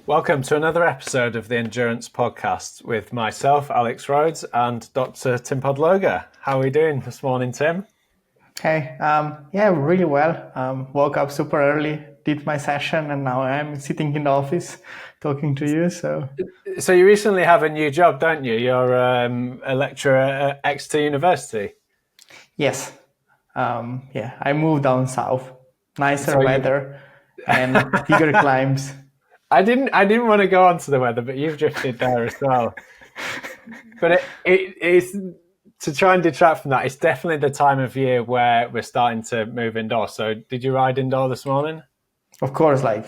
Welcome to another episode of the Endurance Podcast with myself, Alex Rhodes, and Dr. Tim Podlogar. How are we doing this morning, Tim? Hey, really well. Woke up super early, did my session, and now I'm sitting in the office talking to you. So you recently have a new job, don't you? You're a lecturer at Exeter University. Yes, I moved down south, nicer weather and bigger climbs. I didn't want to go on to the weather, but you've drifted there as well. But it's to try and detract from that. It's definitely the time of year where we're starting to move indoors. So, did you ride indoor this morning? Of course, at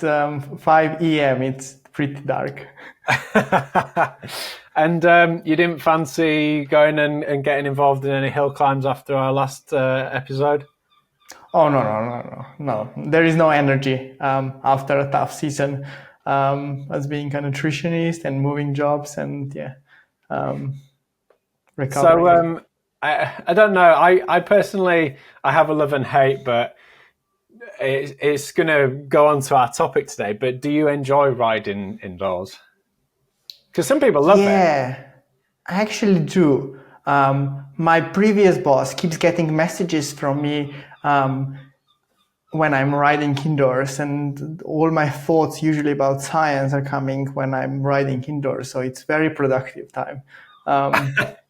5 a.m. it's pretty dark. And you didn't fancy going and getting involved in any hill climbs after our last episode? Oh, no. There is no energy after a tough season as being a nutritionist and moving jobs and recovering. So I don't know. I personally, I have a love and hate, but it's going to go on to our topic today. But do you enjoy riding indoors? Because some people love it. Yeah, I actually do. My previous boss keeps getting messages from me when I'm riding indoors, and all my thoughts usually about science are coming when I'm riding indoors. So it's very productive time.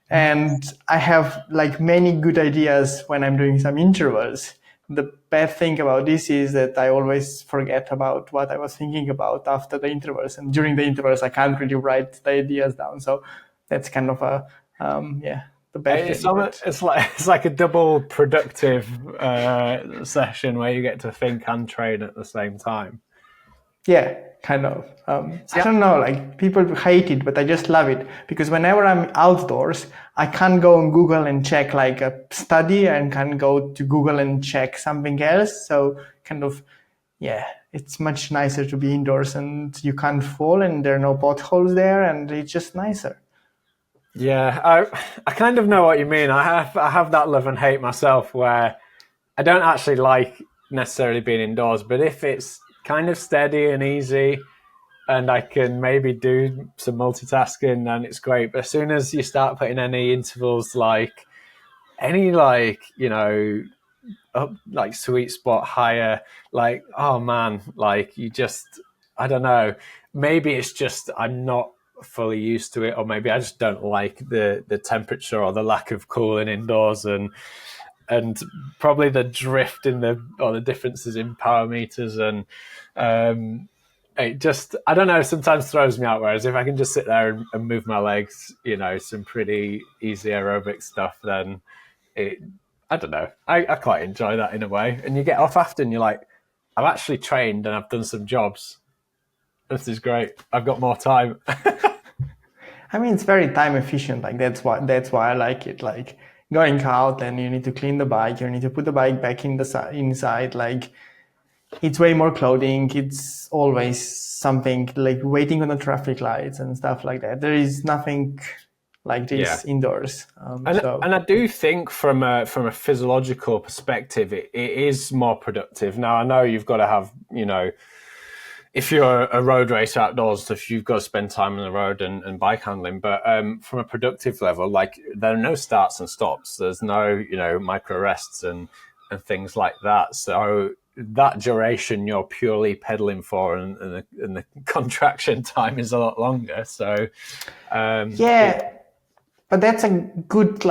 And I have many good ideas when I'm doing some intervals. The bad thing about this is that I always forget about what I was thinking about after the intervals, and during the intervals I can't really write the ideas down. So that's kind of the bad thing. It's like a double productive session where you get to think and train at the same time. Yeah, kind of. I don't know, people hate it, but I just love it because whenever I'm outdoors, I can't go on Google and check a study and can go to Google and check something else. So it's much nicer to be indoors and you can't fall and there are no potholes there and it's just nicer. Yeah, I kind of know what you mean. I have that love and hate myself where I don't actually like necessarily being indoors, but if it's kind of steady and easy and I can maybe do some multitasking, then it's great. But as soon as you start putting any intervals sweet spot higher, oh man, you just, I don't know, maybe it's just I'm not fully used to it, or maybe I just don't like the temperature or the lack of cooling indoors, and probably the drift in the differences in power meters, and it just, I don't know, sometimes throws me out. Whereas if I can just sit there and move my legs, some pretty easy aerobic stuff, then I don't know, I quite enjoy that in a way. And you get off after and you're like, I've actually trained and I've done some jobs. This is great. I've got more time. I mean, it's very time efficient. That's why I like it. Going out and you need to clean the bike, you need to put the bike back inside. It's way more clothing. It's always something waiting on the traffic lights and stuff like that. There is nothing like this indoors. And I do think from a physiological perspective, it is more productive. Now, I know you've got to have, if you're a road racer outdoors, if you've got to spend time on the road and bike handling, but from a productive level, there are no starts and stops. There's no, micro rests and things like that. So that duration you're purely pedaling for, and the contraction time is a lot longer. So but that's a good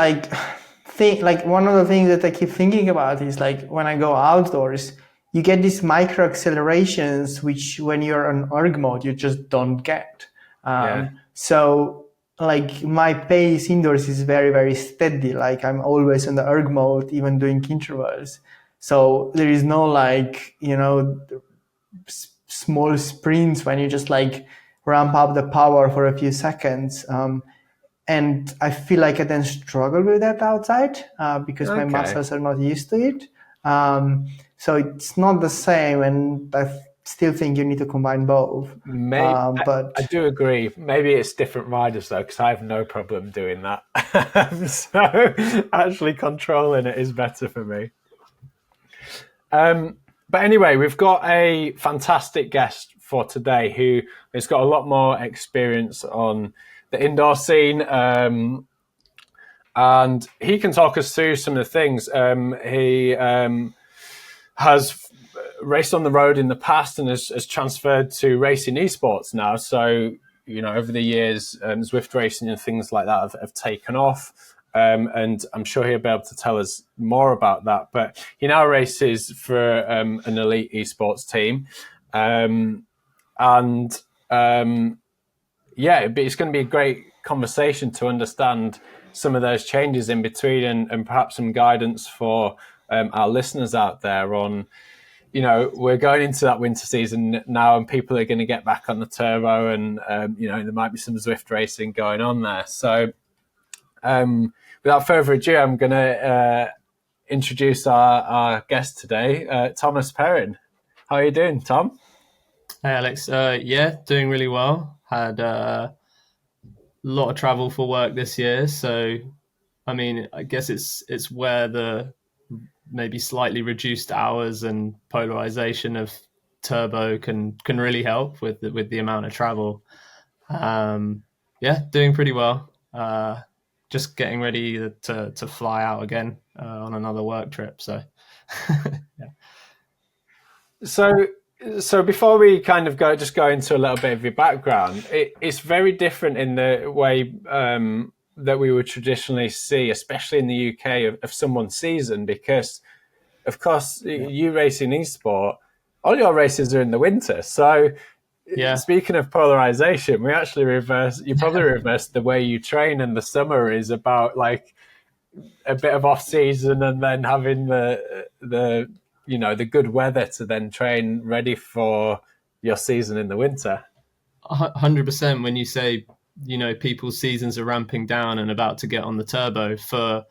thing. One of the things that I keep thinking about is when I go outdoors, you get these micro accelerations, which when you're on erg mode, you just don't get. So my pace indoors is very, very steady. I'm always in the erg mode, even doing intervals. So there is no small sprints when you just ramp up the power for a few seconds. And I feel I then struggle with that outside because my muscles are not used to it. So it's not the same, and I still think you need to combine both. But I do agree. Maybe it's different riders though, because I have no problem doing that. So actually controlling it is better for me. But anyway, we've got a fantastic guest for today, who has got a lot more experience on the indoor scene. And he can talk us through some of the things. He has raced on the road in the past and has transferred to racing eSports now. So, over the years, Zwift racing and things like that have taken off. And I'm sure he'll be able to tell us more about that. But he now races for an elite eSports team. It's going to be a great conversation to understand some of those changes in between and perhaps some guidance for our listeners out there on, we're going into that winter season now and people are going to get back on the turbo and, there might be some Zwift racing going on there. So without further ado, I'm going to introduce our guest today, Thomas Perren. How are you doing, Tom? Hey, Alex. Doing really well. Had a lot of travel for work this year. So, I guess it's where the maybe slightly reduced hours and polarization of turbo can really help with the amount of travel. Doing pretty well. Just getting ready to fly out again on another work trip. So, yeah. So before we kind of go into a little bit of your background, it's very different in the way that we would traditionally see, especially in the UK, of someone's season, because, of course, you race in eSport, all your races are in the winter. So speaking of polarization, we actually you probably reverse the way you train, and the summer is about like a bit of off season and then having the good weather to then train ready for your season in the winter. 100%. When you say, people's seasons are ramping down and about to get on the turbo, for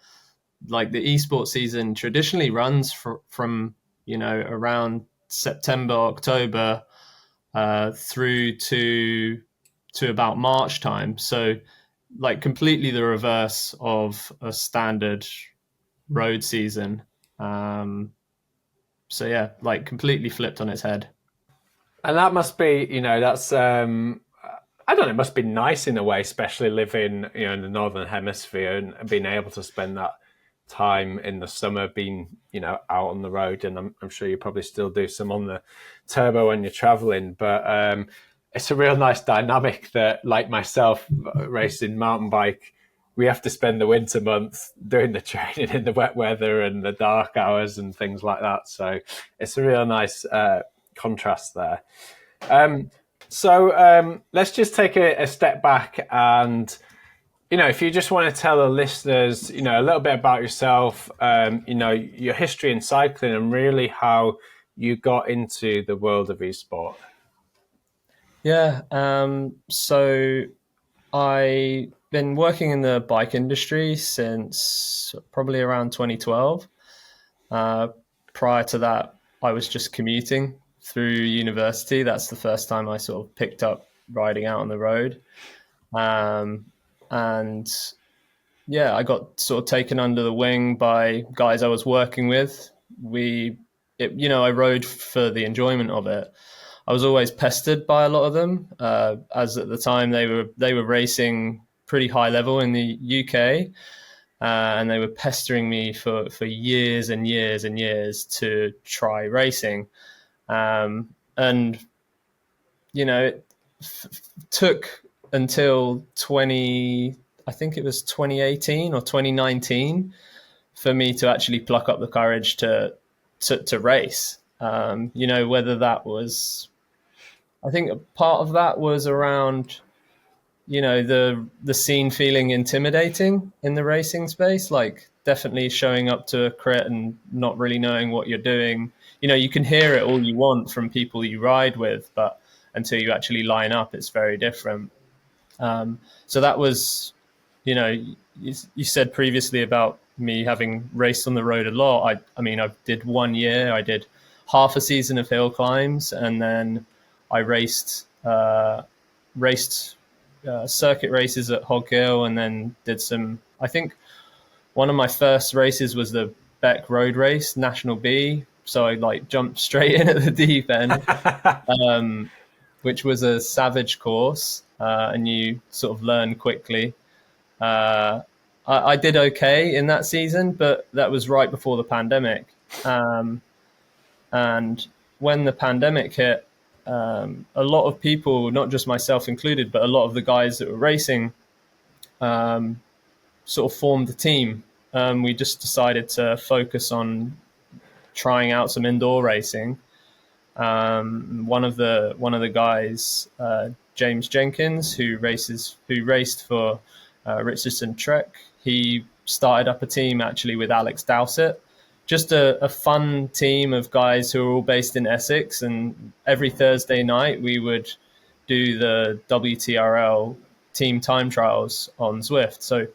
like the esports season traditionally runs from around September, October, through to about March time. So like completely the reverse of a standard road season. So yeah, like completely flipped on its head. And that must be, that's I don't know, it must be nice in a way, especially living, in the Northern Hemisphere and being able to spend that time in the summer being, out on the road. And I'm sure you probably still do some on the turbo when you're traveling, but it's a real nice dynamic that, like myself, racing mountain bike, we have to spend the winter months doing the training in the wet weather and the dark hours and things like that. So it's a real nice contrast there. So let's just take a step back and, if you just want to tell the listeners, a little bit about yourself, your history in cycling and really how you got into the world of eSport. Yeah. So I've been working in the bike industry since probably around 2012. Prior to that, I was just commuting through university. That's the first time I sort of picked up riding out on the road. And yeah, I got sort of taken under the wing by guys I was working with. I rode for the enjoyment of it. I was always pestered by a lot of them, as at the time they were racing pretty high level in the UK, and they were pestering me for years and years and years to try racing, and it took until 2018 or 2019 for me to actually pluck up the courage to race. Whether that was, I think a part of that was around, the scene feeling intimidating in the racing space, like definitely showing up to a crit and not really knowing what you're doing. You can hear it all you want from people you ride with, but until you actually line up, it's very different. So that was, you said previously about me having raced on the road a lot. I did 1 year, I did half a season of hill climbs, and then I raced circuit races at Hog Hill, and then did some, I think one of my first races was the Beck Road Race, National B. So I like jumped straight in at the deep end. which was a savage course, and you sort of learn quickly. I did okay in that season, but that was right before the pandemic. And when the pandemic hit, a lot of people, not just myself included, but a lot of the guys that were racing, sort of formed a team. We just decided to focus on trying out some indoor racing. One of the guys, James Jenkins, who raced for Richardson Trek, he started up a team actually with Alex Dowsett. Just a fun team of guys who are all based in Essex, and every Thursday night we would do the WTRL team time trials on Zwift. So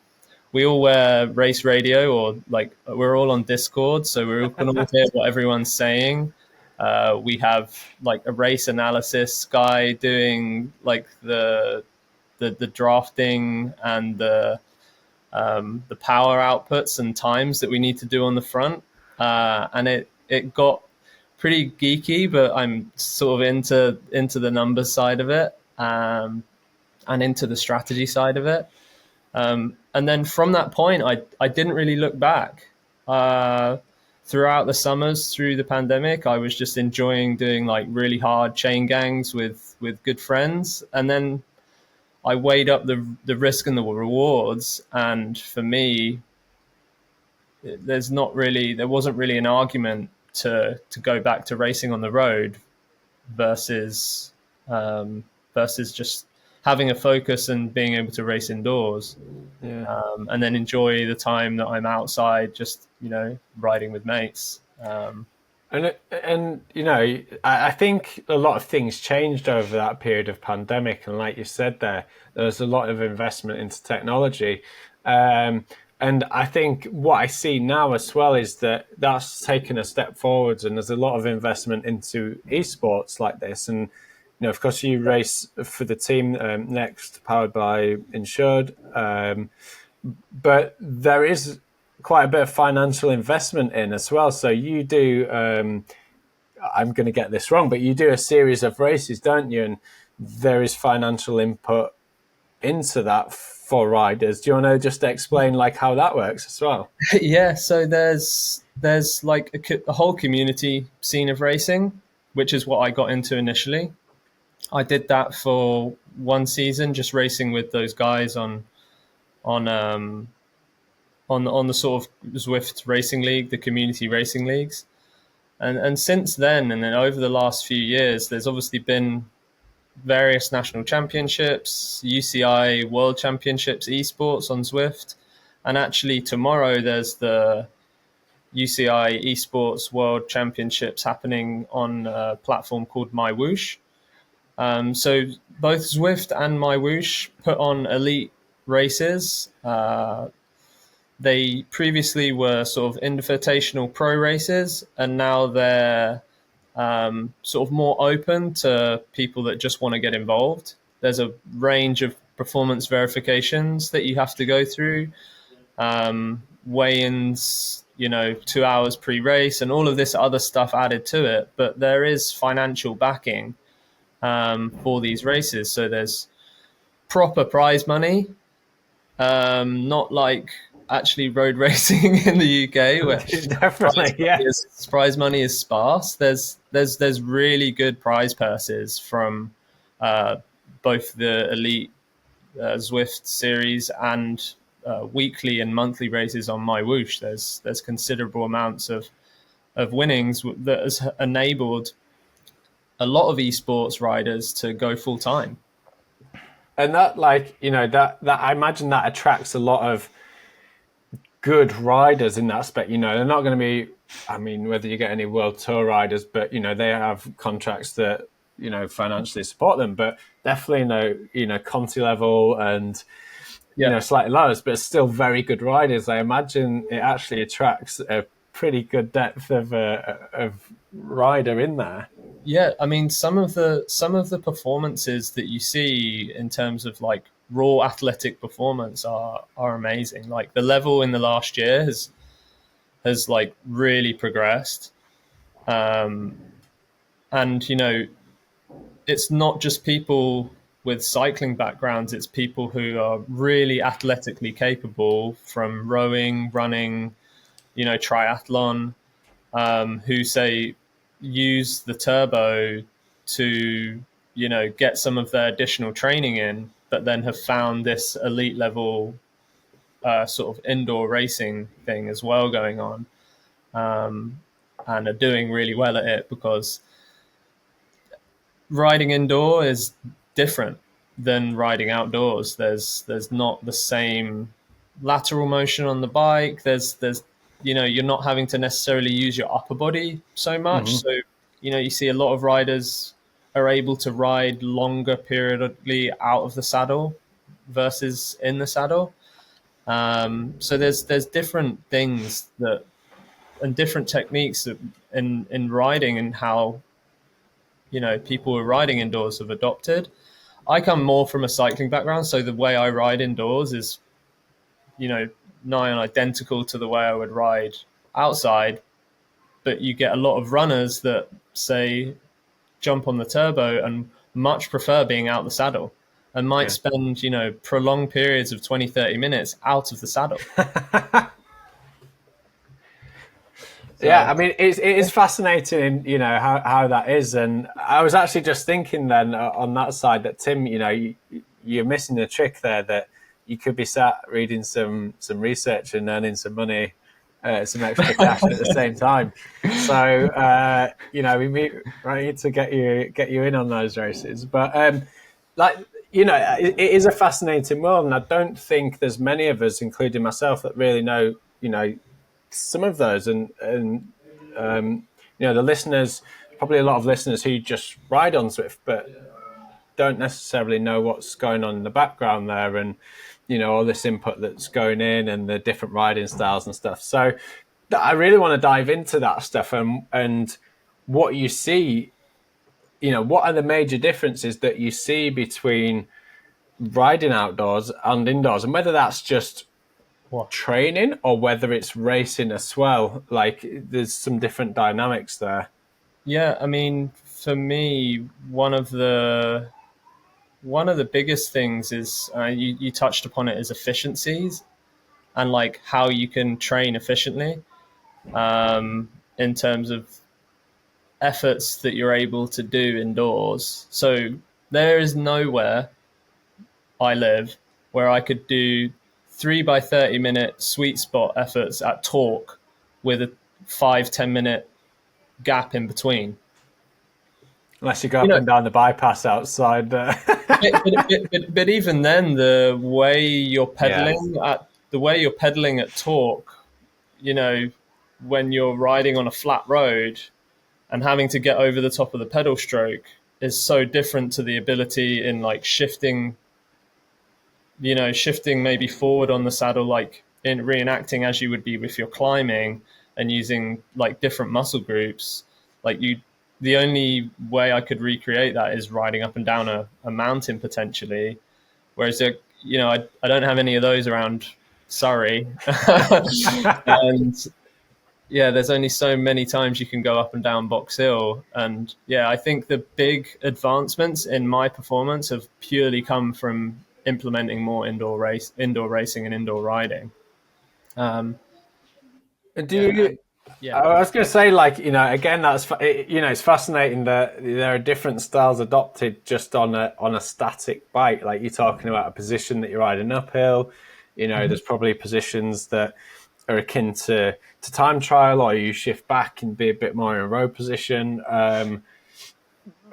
we all wear race radio, or like we're all on Discord, so we're all going to hear what everyone's saying. We have like a race analysis guy doing like the drafting and the power outputs and times that we need to do on the front. And it got pretty geeky, but I'm sort of into the numbers side of it, and into the strategy side of it. And then from that point, I didn't really look back. Throughout the summers, through the pandemic, I was just enjoying doing like really hard chain gangs with good friends. And then I weighed up the risk and the rewards. And for me, there wasn't really an argument to go back to racing on the road versus just having a focus and being able to race indoors. Yeah. And then enjoy the time that I'm outside, just, riding with mates. And I think a lot of things changed over that period of pandemic. And like you said there was a lot of investment into technology. And I think what I see now as well is that that's taken a step forwards, and there's a lot of investment into eSports like this. And, of course, you race for the team next, powered by Insured. But there is quite a bit of financial investment in as well. So you do, I'm going to get this wrong, but you do a series of races, don't you? And there is financial input into that for riders. Do you want to just explain like how that works as well? Yeah, so there's like a whole community scene of racing, which is what I got into initially. I did that for one season, just racing with those guys on the sort of Zwift racing league, the community racing leagues. And since then, and then over the last few years, there's obviously been various national championships, UCI World Championships, eSports on Zwift. And actually tomorrow there's the UCI eSports World Championships happening on a platform called MyWhoosh. So both Zwift and MyWhoosh put on elite races. They previously were sort of invitational pro races, and now they're sort of more open to people that just want to get involved. There's a range of performance verifications that you have to go through, weigh-ins, 2 hours pre-race, and all of this other stuff added to it. But there is financial backing for these races. So there's proper prize money, not like actually road racing in the UK, where Definitely, prize money is sparse. There's really good prize purses from both the elite Zwift series and weekly and monthly races on MyWhoosh. There's considerable amounts of winnings that has enabled a lot of esports riders to go full time. And that, that I imagine that attracts a lot of good riders in that aspect. They're not going to be, whether you get any world tour riders, but they have contracts that financially support them, but definitely Conti level and slightly lower, but still very good riders. I imagine it actually attracts a pretty good depth of rider in there. Yeah, some of the performances that you see in terms of like raw athletic performance are amazing. Like the level in the last year has like really progressed, and it's not just people with cycling backgrounds, it's people who are really athletically capable from rowing, running, triathlon, who say use the turbo to, get some of their additional training in, but then have found this elite level sort of indoor racing thing as well going on, and are doing really well at it, because riding indoor is different than riding outdoors. There's not the same lateral motion on the bike. There's you're not having to necessarily use your upper body so much. So you see a lot of riders are able to ride longer periodically out of the saddle versus in the saddle. So there's different things that and different techniques that in riding, and how people who are riding indoors have adopted. I come more from a cycling background, so the way I ride indoors is, nigh on identical to the way I would ride outside. But you get a lot of runners that say jump on the turbo and much prefer being out the saddle, and might spend, prolonged periods of 20, 30 minutes out of the saddle. Yeah, I mean, it is fascinating, how that is. And I was actually just thinking then on that side that, Tim, you're missing a trick there, that you could be sat reading some research and earning some money, some extra cash at the same time. So, we need to get you in on those races. But it is a fascinating world, and I don't think there's many of us, including myself, that really know, some of those. And the listeners, probably a lot of listeners who just ride on Zwift, but don't necessarily know what's going on in the background there, and all this input that's going in, and the different riding styles and stuff. So I really want to dive into that stuff, and what you see, what are the major differences that you see between riding outdoors and indoors, and whether that's just training or whether it's racing as well. Like, there's some different dynamics there. Yeah, I mean, for me, one of the biggest things is, you touched upon it, is efficiencies, and like how you can train efficiently, in terms of efforts that you're able to do indoors. So there is nowhere I live where I could do 3 by 30 minute sweet spot efforts at torque with a 5-10 minute gap in between. Unless you go up and down the bypass outside. But even then, the way you're pedaling at torque, when you're riding on a flat road and having to get over the top of the pedal stroke, is so different to the ability in like shifting maybe forward on the saddle, like in reenacting as you would be if you're climbing, and using like different muscle groups. The only way I could recreate that is riding up and down a mountain potentially. Whereas, I don't have any of those around Surrey. And yeah, there's only so many times you can go up and down Box Hill. And yeah, I think the big advancements in my performance have purely come from implementing more indoor racing and indoor riding. I was going to say, again, that's it's fascinating that there are different styles adopted just on a static bike. Like, you're talking about a position that you're riding uphill. There's probably positions that are akin to time trial, or you shift back and be a bit more in a row position.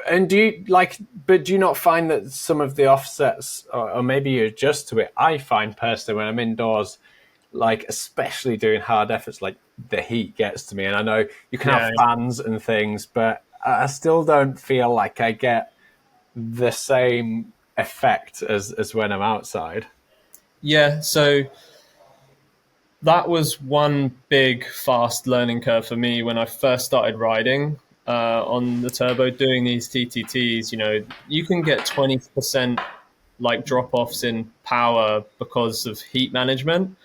And do you not find that some of the offsets, or maybe you adjust to it? I find personally, when I'm indoors, like especially doing hard efforts, like the heat gets to me, and I know you can have fans and things, but I still don't feel like I get the same effect as when I'm outside. Yeah, so that was one big fast learning curve for me when I first started riding on the turbo, doing these TTTs. You can get 20% like drop-offs in power because of heat management.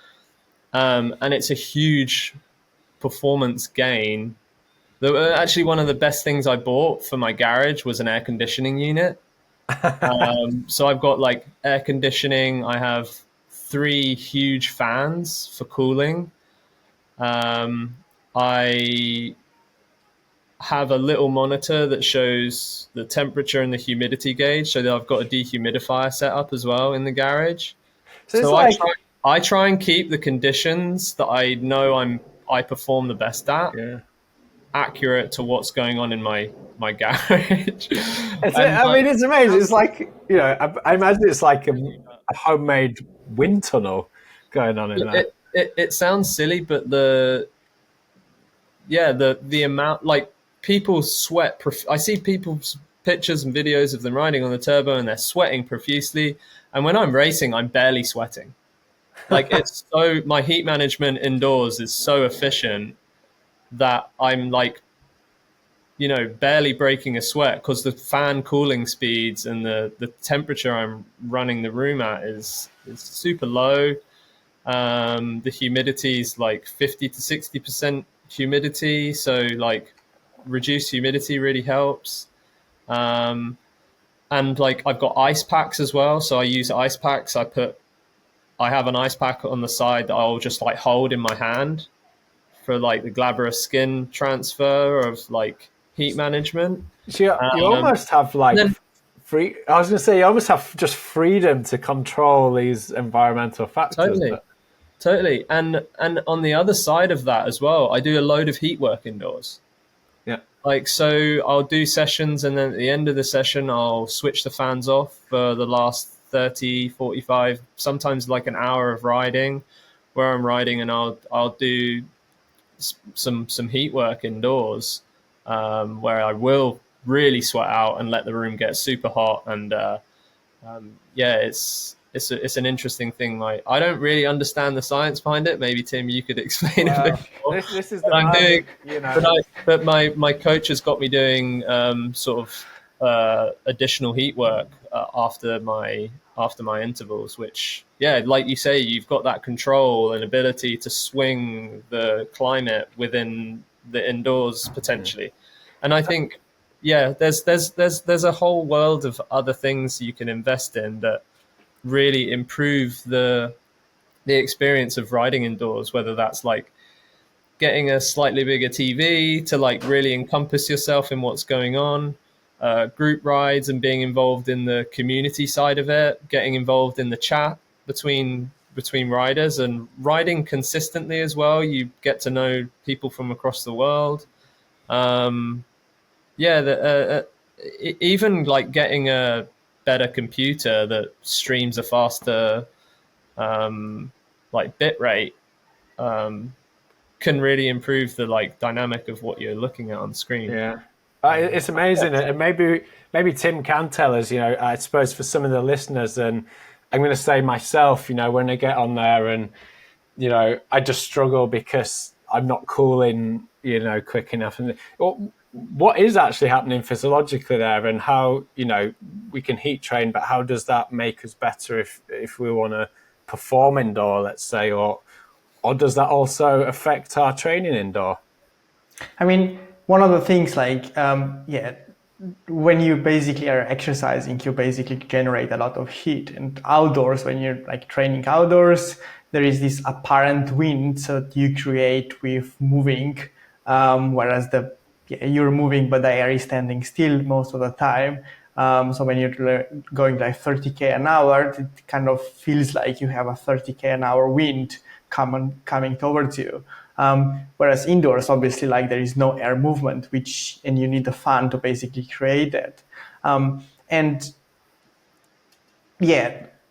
And it's a huge performance gain Actually, one of the best things I bought for my garage was an air conditioning unit. So I've got like air conditioning. I have 3 huge fans for cooling. I have a little monitor that shows the temperature and the humidity gauge, so that I've got a dehumidifier set up as well in the garage. So it's So like, I try and keep the conditions that I know I perform the best at yeah. accurate to what's going on in my garage. And I mean, it's amazing. It's like, I imagine it's like a homemade wind tunnel going on in there. it sounds silly, but the amount, like, people sweat. I see people's pictures and videos of them riding on the turbo and they're sweating profusely. And when I'm racing, I'm barely sweating. Like, it's so, my heat management indoors is so efficient that I'm like, barely breaking a sweat because the fan cooling speeds and the temperature I'm running the room at is super low. The humidity is like 50 to 60% humidity. So like reduced humidity really helps. And like I've got ice packs as well. So I use ice packs. I have an ice pack on the side that I'll just like hold in my hand for like the glabrous skin transfer of like heat management. So you almost have like then, free. I was going to say, you almost have just freedom to control these environmental factors. Totally. And on the other side of that as well, I do a load of heat work indoors. Yeah. Like, so I'll do sessions, and then at the end of the session, I'll switch the fans off for the last 30, 45, sometimes like an hour of riding where I'm riding, and I'll do some heat work indoors, where I will really sweat out and let the room get super hot. And it's an interesting thing. Like, I don't really understand the science behind it. Maybe Tim, you could explain a bit more. This is the magic, But my coach has got me doing sort of additional heat work after my intervals, which, like you say, you've got that control and ability to swing the climate within the indoors potentially. And I think, there's a whole world of other things you can invest in that really improve the experience of riding indoors, whether that's like getting a slightly bigger TV to like really encompass yourself in what's going on, group rides and being involved in the community side of it, getting involved in the chat between riders, and riding consistently as well. You get to know people from across the world. Even like getting a better computer that streams a faster like bit rate can really improve the like dynamic of what you're looking at on screen. Yeah, it's amazing. And maybe Tim can tell us, I suppose for some of the listeners, and I'm going to say myself, when I get on there and, I just struggle because I'm not cooling, quick enough. And what is actually happening physiologically there, and how, we can heat train, but how does that make us better if we want to perform indoor, let's say, or does that also affect our training indoor? I mean, one of the things, like, when you basically are exercising, you basically generate a lot of heat. And outdoors, when you're like training outdoors, there is this apparent wind that you create with moving, whereas you're moving, but the air is standing still most of the time. So when you're going like 30k an hour, it kind of feels like you have a 30k an hour wind coming towards you. Whereas indoors, obviously, like, there is no air movement, and you need a fan to basically create that.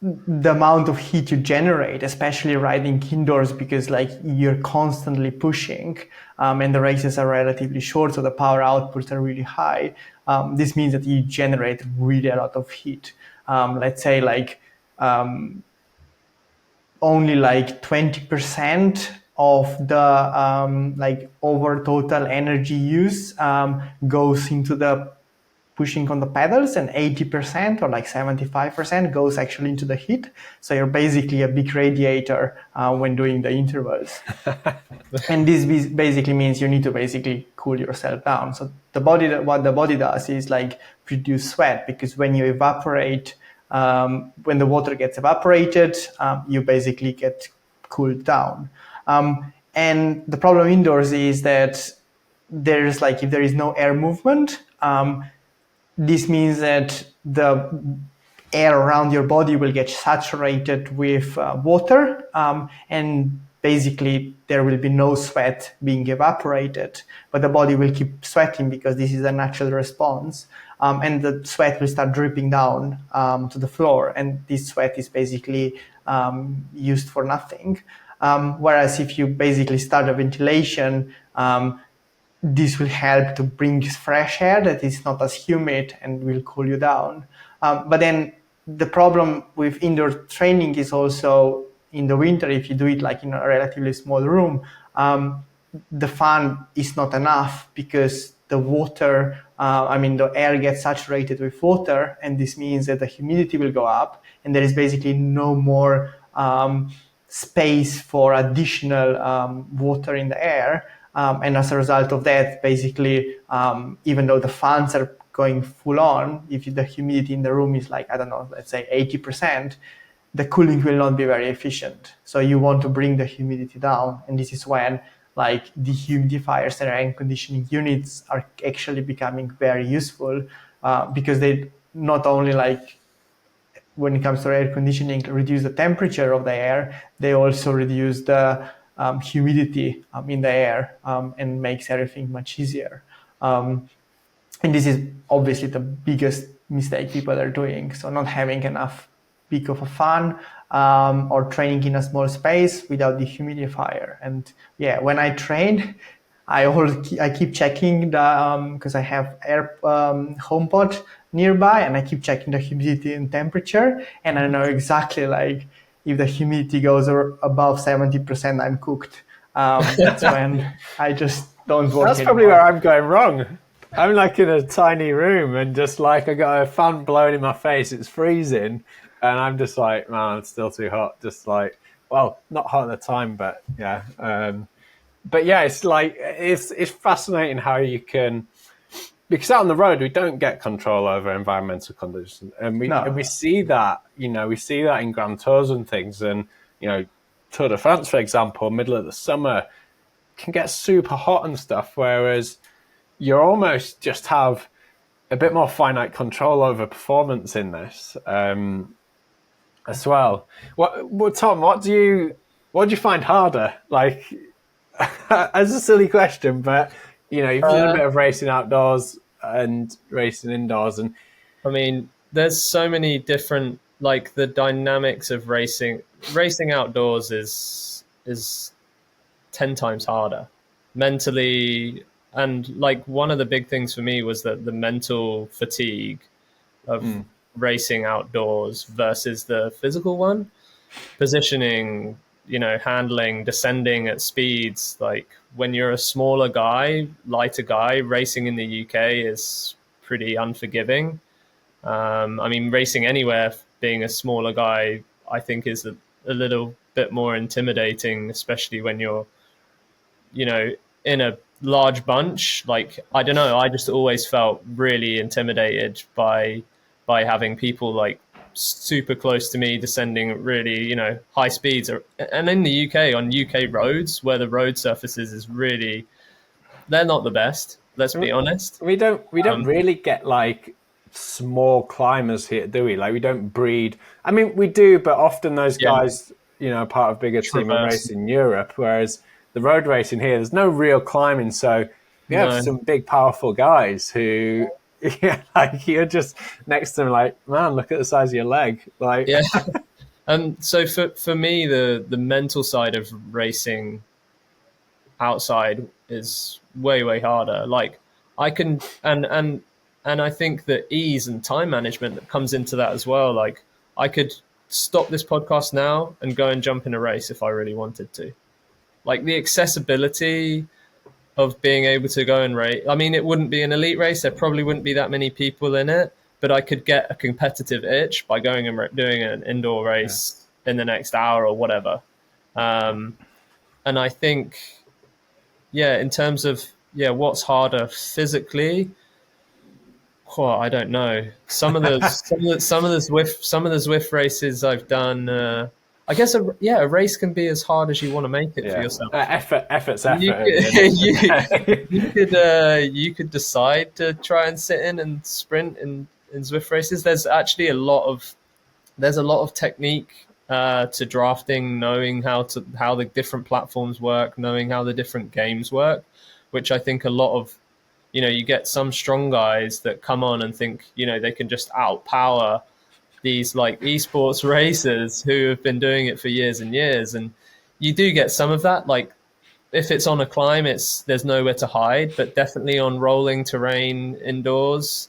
The amount of heat you generate, especially riding indoors, because like you're constantly pushing, and the races are relatively short, so the power outputs are really high. This means that you generate really a lot of heat. Let's say like only like 20% of the like over total energy use goes into the pushing on the pedals, and 80% or like 75% goes actually into the heat. So you're basically a big radiator when doing the intervals. And this basically means you need to basically cool yourself down. So what the body does is like produce sweat, because when you evaporate, when the water gets evaporated, you basically get cooled down. And the problem indoors is that there's like, if there is no air movement, this means that the air around your body will get saturated with water, and basically there will be no sweat being evaporated, but the body will keep sweating because this is a natural response, and the sweat will start dripping down to the floor, and this sweat is basically used for nothing. Whereas if you basically start a ventilation, this will help to bring fresh air that is not as humid and will cool you down. But then the problem with indoor training is also in the winter, if you do it like in a relatively small room, the fan is not enough because the water, the air gets saturated with water, and this means that the humidity will go up, and there is basically no more space for additional water in the air. And as a result of that, basically, even though the fans are going full on, if the humidity in the room is like, I don't know, let's say 80%, the cooling will not be very efficient. So you want to bring the humidity down. And this is when like dehumidifiers and air conditioning units are actually becoming very useful, because they not only like, when it comes to air conditioning, reduce the temperature of the air, they also reduce the humidity in the air, and makes everything much easier. And this is obviously the biggest mistake people are doing. So not having enough big of a fan, or training in a small space without the humidifier. And yeah, when I train, I keep checking the, because I have air HomePod nearby, and I keep checking the humidity and temperature, and I know exactly like if the humidity goes above 70%, I'm cooked. That's when I just don't work. That's probably where I'm going wrong. I'm like in a tiny room and just like I got a fan blowing in my face. It's freezing, and I'm just like, man, it's still too hot. Just like, well, not hot at the time, but yeah. But yeah, it's like it's fascinating how you can, because out on the road we don't get control over environmental conditions, and we see that, we see that in Grand Tours and things, and Tour de France, for example, middle of the summer can get super hot and stuff, whereas you almost just have a bit more finite control over performance in this as well. What Tom, what do you find harder? Like, as a silly question, but you've done a bit of racing outdoors and racing indoors, and I mean, there's so many different, like, the dynamics of racing outdoors is 10 times harder mentally. And like, one of the big things for me was that the mental fatigue of racing outdoors versus the physical one, positioning, handling, descending at speeds. Like, when you're a smaller guy, lighter guy, racing in the UK is pretty unforgiving. Racing anywhere, being a smaller guy, I think is a little bit more intimidating, especially when you're, in a large bunch. Like, I don't know, I just always felt really intimidated by having people like super close to me descending at really, high speeds. And in the UK, on UK roads, where the road surfaces is really, they're not the best, let's be honest. We don't really get like small climbers here, do we? Like, we don't breed. I mean, we do, but often those guys, part of bigger team and race in Europe, whereas the road racing here, there's no real climbing. So we have some big, powerful guys who, like, you're just next to them, like, man, look at the size of your leg. Like, yeah. And so for me, the mental side of racing outside is way harder. Like, I can, and I think that ease and time management that comes into that as well. Like, I could stop this podcast now and go and jump in a race if I really wanted to. Like, the accessibility of being able to go and race. I mean, it wouldn't be an elite race. There probably wouldn't be that many people in it, but I could get a competitive itch by going and doing an indoor race in the next hour or whatever. And I think, in terms of what's harder physically, well, I don't know. Some of the Zwift races I've done. I guess a race can be as hard as you want to make it for yourself. Effort's You effort. could, you could decide to try and sit in and sprint in Zwift races. There's actually a lot of technique to drafting, knowing how the different platforms work, knowing how the different games work, which I think a lot of, you get some strong guys that come on and think, they can just outpower these like eSports racers who have been doing it for years and years. And you do get some of that. Like if it's on a climb, there's nowhere to hide, but definitely on rolling terrain indoors,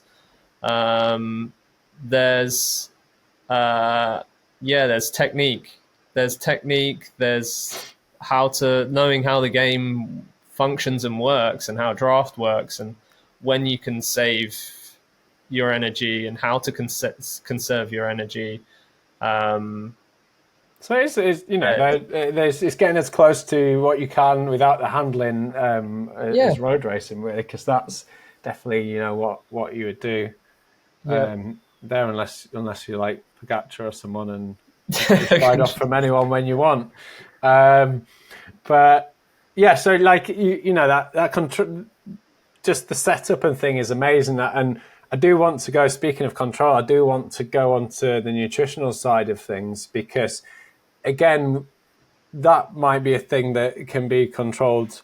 there's technique. There's knowing how the game functions and works and how draft works and when you can save your energy and how to conserve your energy. So it's it's getting as close to what you can without the handling as road racing, really, because that's definitely what you would do there, unless you're like Pogacar or someone and ride off from anyone when you want. But yeah, so like just the setup and thing is amazing. And I do want to go. Speaking of control, I do want to go onto the nutritional side of things because, again, that might be a thing that can be controlled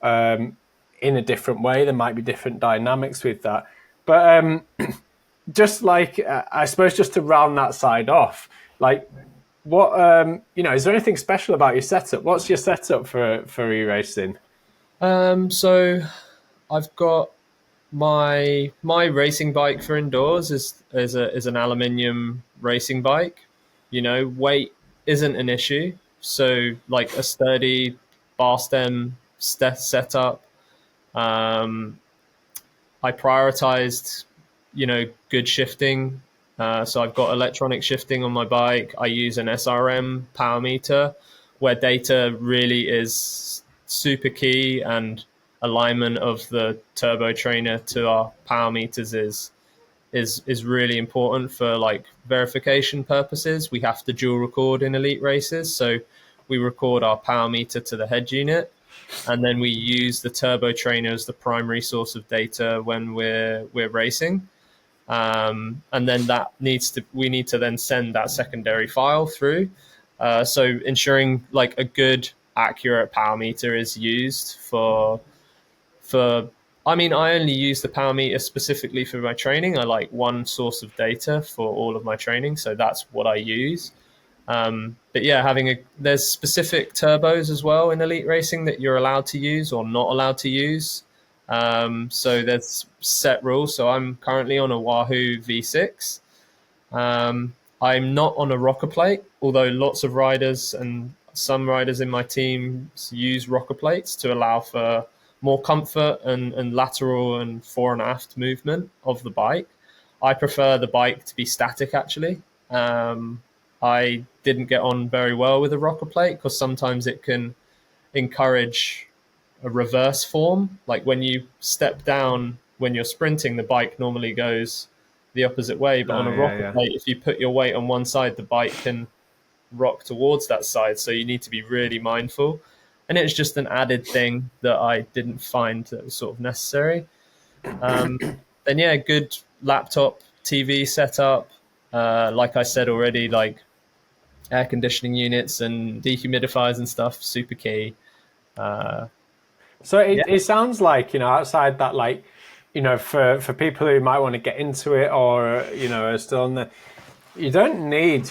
in a different way. There might be different dynamics with that. But just like, I suppose just to round that side off, like what, is there anything special about your setup? What's your setup for e-racing? So I've got my racing bike for indoors is an aluminium racing bike. Weight isn't an issue. So like a sturdy bar stem setup. I prioritized, good shifting. So I've got electronic shifting on my bike. I use an SRM power meter where data really is super key, and alignment of the turbo trainer to our power meters is really important for like verification purposes. We have to dual record in elite races. So we record our power meter to the head unit, and then we use the turbo trainer as the primary source of data when we're racing. And then we need to then send that secondary file through. So ensuring like a good, accurate power meter is used I only use the power meter specifically for my training. I like one source of data for all of my training, so that's what I use. But yeah, there's specific turbos as well in elite racing that you're allowed to use or not allowed to use. So there's set rules. So I'm currently on a Wahoo V6. I'm not on a rocker plate, although lots of riders and some riders in my team use rocker plates to allow for more comfort and lateral and fore and aft movement of the bike. I prefer the bike to be static, actually. I didn't get on very well with a rocker plate because sometimes it can encourage a reverse form. Like when you step down when you're sprinting, the bike normally goes the opposite way. But on a rocker plate, if you put your weight on one side, the bike can rock towards that side. So you need to be really mindful. And it's just an added thing that I didn't find that was sort of necessary. Then yeah, good laptop TV setup. Like I said already, like air conditioning units and dehumidifiers and stuff, super key. So it sounds like, outside that, like, for people who might want to get into it or, are still on there, you don't need,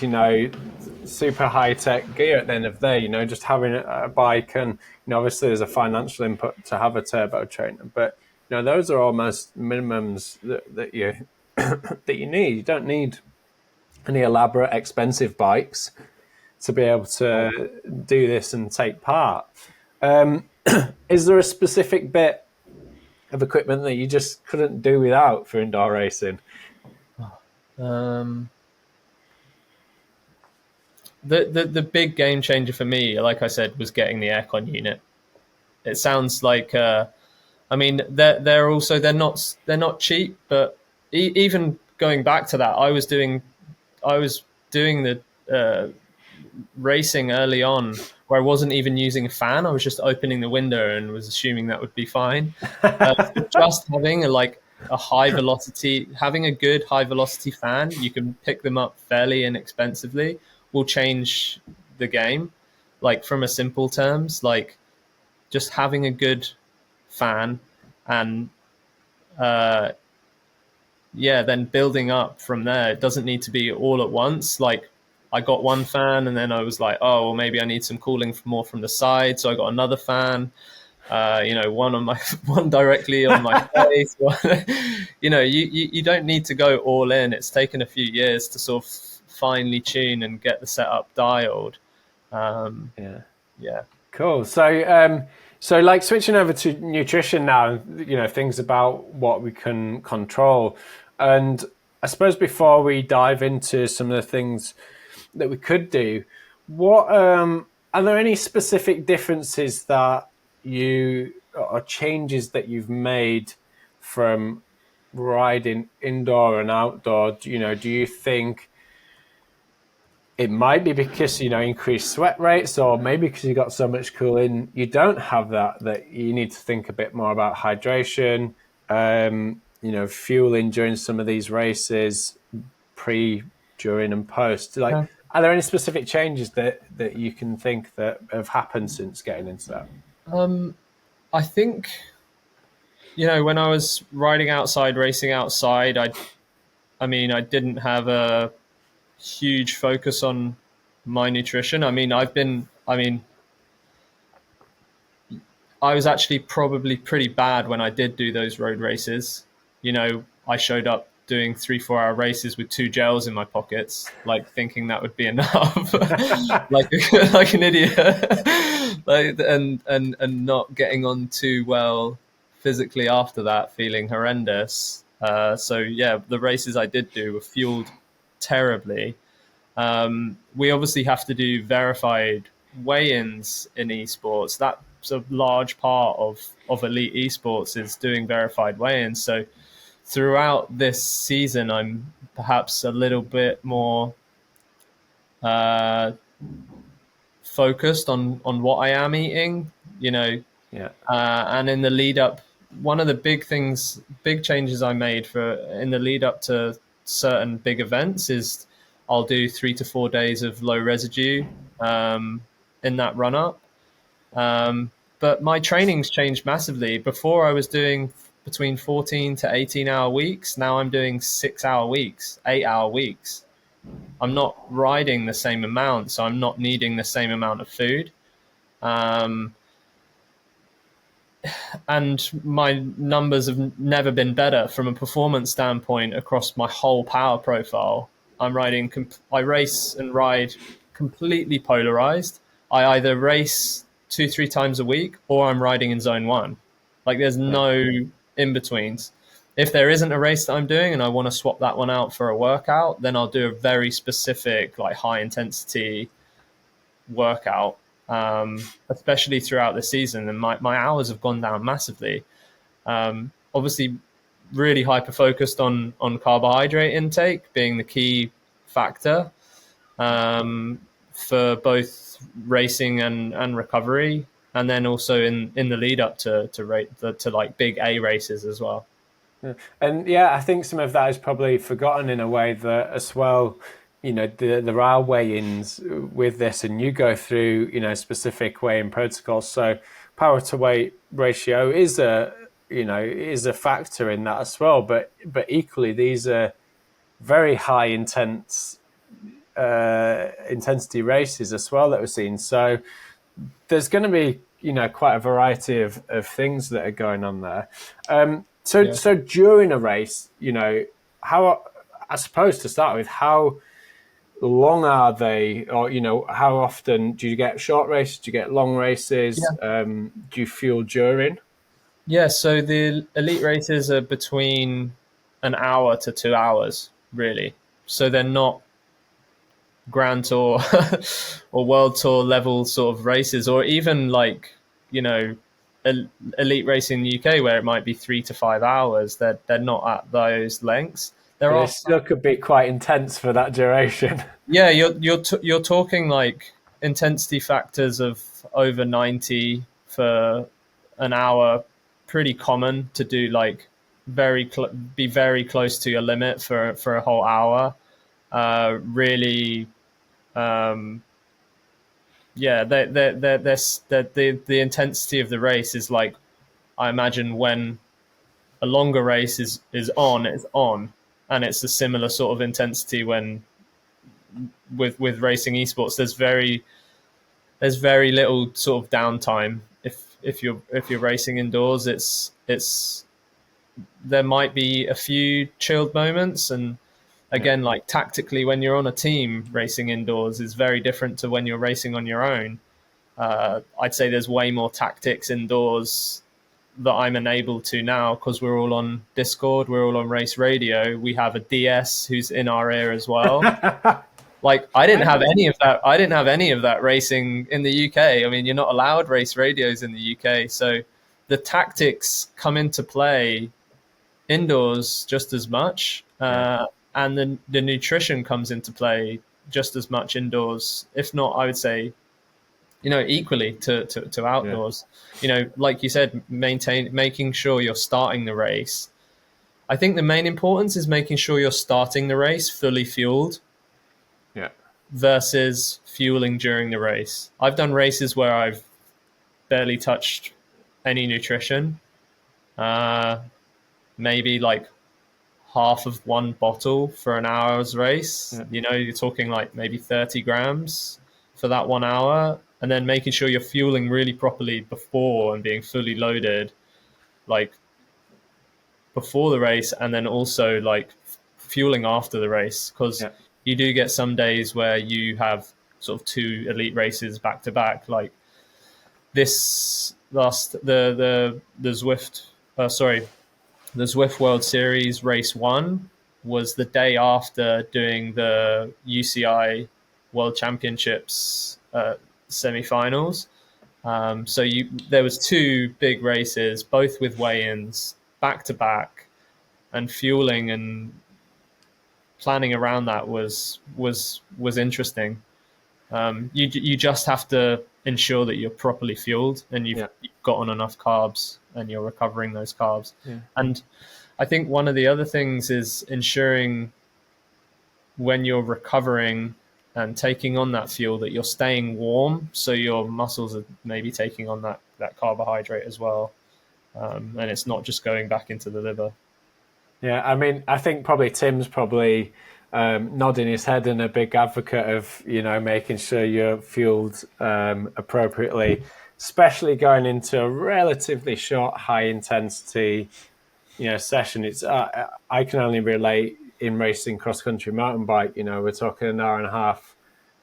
super high-tech gear at the end of the day, just having a bike and, obviously there's a financial input to have a turbo trainer, but, those are almost minimums that you that you need. You don't need any elaborate, expensive bikes to be able to do this and take part. is there a specific bit of equipment that you just couldn't do without for indoor racing? The big game changer for me, like I said, was getting the aircon unit. It sounds like, I mean, they're not cheap, but even going back to that, I was doing the racing early on where I wasn't even using a fan. I was just opening the window and was assuming that would be fine. Just having having a good high velocity fan, you can pick them up fairly inexpensively, will change the game. Like from a simple terms, like just having a good fan and then building up from there. It doesn't need to be all at once. Like I got one fan and then I was like, oh, well, maybe I need some cooling more from the side. So I got another fan, one directly on my face. You don't need to go all in. It's taken a few years to sort of finely tune and get the setup dialed. Yeah. Cool. So like switching over to nutrition now, things about what we can control. And I suppose before we dive into some of the things that we could do, are there any specific differences or changes that you've made from riding indoor and outdoor? Do you think it might be because, increased sweat rates, or maybe because you got so much cooling, you don't have that you need to think a bit more about hydration, fueling during some of these races, pre, during and post. Are there any specific changes that you can think that have happened since getting into that? I think, when I was riding outside, racing outside, I didn't have a huge focus on my nutrition. I was actually probably pretty bad when I did do those road races. I showed up doing 3-4 hour races with 2 gels in my pockets, like thinking that would be enough, like an idiot, and not getting on too well physically after that, feeling horrendous. The races I did do were fueled terribly. We obviously have to do verified weigh-ins in esports. That's a large part of elite esports is doing verified weigh-ins. So throughout this season, I'm perhaps a little bit more focused on what I am eating, and in the lead up, one of the big changes I made in the lead up to certain big events is I'll do 3 to 4 days of low residue in that run up. But my training's changed massively. Before I was doing between 14 to 18 hour weeks. Now I'm doing 6 hour weeks, 8 hour weeks. I'm not riding the same amount, so I'm not needing the same amount of food. And my numbers have never been better from a performance standpoint across my whole power profile. I race and ride completely polarized. I either race 2-3 times a week or I'm riding in zone 1. Like there's no in-betweens. If there isn't a race that I'm doing and I want to swap that one out for a workout, then I'll do a very specific, like high intensity workout, especially throughout the season. And my hours have gone down massively. Obviously, really hyper focused on carbohydrate intake being the key factor for both racing and recovery, and then also in the lead up to like big A races as well. And yeah, I think some of that is probably forgotten in a way that as well, there are weigh-ins with this, and you go through, specific weigh-in protocols. So power to weight ratio is a factor in that as well. But equally, these are very high intensity races as well that we're seeing. So there's going to be, quite a variety of things that are going on there. So during a race, how, I suppose to start with, how long are they? Or, how often do you get short races? Do you get long races? Do you fuel during? Yeah, so the elite races are between an hour to 2 hours, really. So they're not Grand Tour or World Tour level sort of races, or even like, you know, elite racing in the UK where it might be 3 to 5 hours. They're not at those lengths. There But are it still could be quite intense for that duration. Yeah, you're talking like intensity factors of over 90 for an hour. Pretty common to do like be very close to your limit for a whole hour. Really, um, yeah, the intensity of the race is like, I imagine when a longer race is on, it's on, and it's a similar sort of intensity when with racing esports. There's very little sort of downtime if you're racing indoors. It's there might be a few chilled moments, and again, like tactically, when you're on a team racing indoors is very different to when you're racing on your own. I'd say there's way more tactics indoors that I'm enabled to now because we're all on Discord, we're all on Race Radio. We have a DS who's in our ear as well. Like I didn't have any of that. I didn't have any of that racing in the UK. I mean, you're not allowed race radios in the UK, so the tactics come into play indoors just as much, and the nutrition comes into play just as much indoors, if not, I would say, equally to outdoors. Like you said, making sure you're starting the race. I think the main importance is making sure you're starting the race fully fueled versus fueling during the race. I've done races where I've barely touched any nutrition, maybe like half of one bottle for an hour's race. You're talking like maybe 30 grams for that 1 hour, and then making sure you're fueling really properly before and being fully loaded, like before the race, and then also like fueling after the race, because you do get some days where you have sort of two elite races back to back, like this last the Zwift the Zwift World Series race 1 was the day after doing the UCI World Championships semi-finals. So there was two big races, both with weigh-ins back to back, and fueling and planning around that was interesting. You just have to ensure that you're properly fueled and you've got on enough carbs and you're recovering those carbs. And I think one of the other things is ensuring when you're recovering and taking on that fuel that you're staying warm, so your muscles are maybe taking on that carbohydrate as well, and it's not just going back into the liver. Yeah, I mean, I think Tim's nodding his head and a big advocate of, making sure you're fueled appropriately, especially going into a relatively short, high intensity, session. It's I can only relate in racing cross country mountain bike. We're talking an hour and a half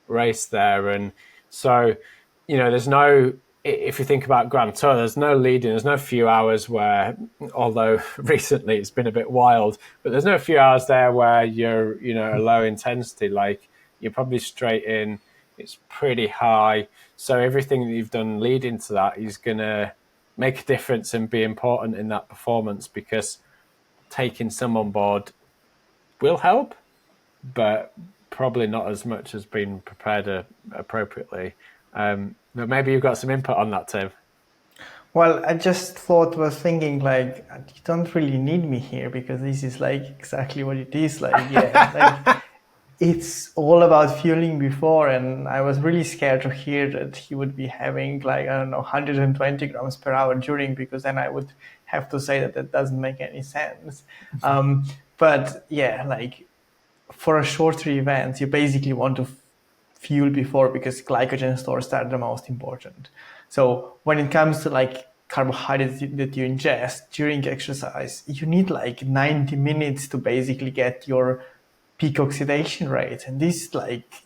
race there, and so there's no. If you think about Grand Tour, there's no leading, there's no few hours where, although recently it's been a bit wild, but there's no few hours there where you're, a low intensity, like you're probably straight in, it's pretty high. So everything that you've done leading to that is going to make a difference and be important in that performance, because taking some on board will help, but probably not as much as being prepared appropriately. But maybe you've got some input on that, Tim. Well, I just was thinking like, you don't really need me here, because this is like exactly what it is. Like, it's all about fueling before. And I was really scared to hear that he would be having 120 grams per hour during, because then I would have to say that doesn't make any sense. But yeah, like for a shorter event, you basically want to fuel before, because glycogen stores are the most important. So when it comes to carbohydrates that you ingest during exercise, you need 90 minutes to basically get your peak oxidation rate. And this like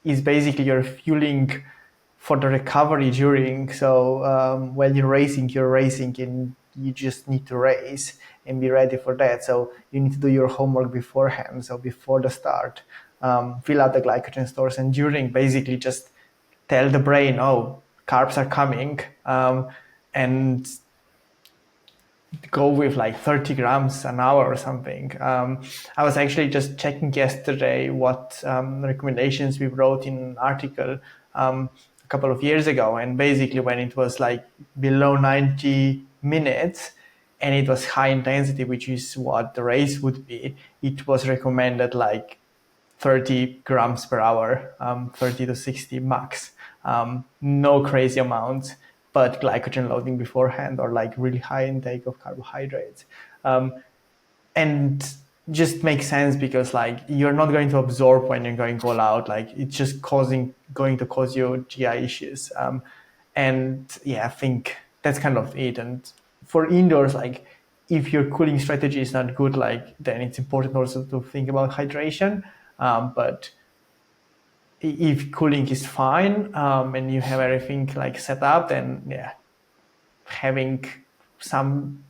is basically your fueling for the recovery during. So while you're racing and you just need to race and be ready for that. So you need to do your homework beforehand. So before the start, fill out the glycogen stores, and during basically just tell the brain, oh, carbs are coming, and go with like 30 grams an hour or something. I was actually just checking yesterday what recommendations we wrote in an article a couple of years ago. And basically when it was like below 90 minutes and it was high intensity, which is what the race would be, it was recommended like 30 grams per hour, 30 to 60 max. No crazy amounts, but glycogen loading beforehand or like really high intake of carbohydrates. And just makes sense because like you're not going to absorb when you're going all out. Like it's just going to cause you GI issues. And yeah, I think that's kind of it. And for indoors, like if your cooling strategy is not good, like then it's important also to think about hydration. But if cooling is fine and you have everything like set up, then yeah, having some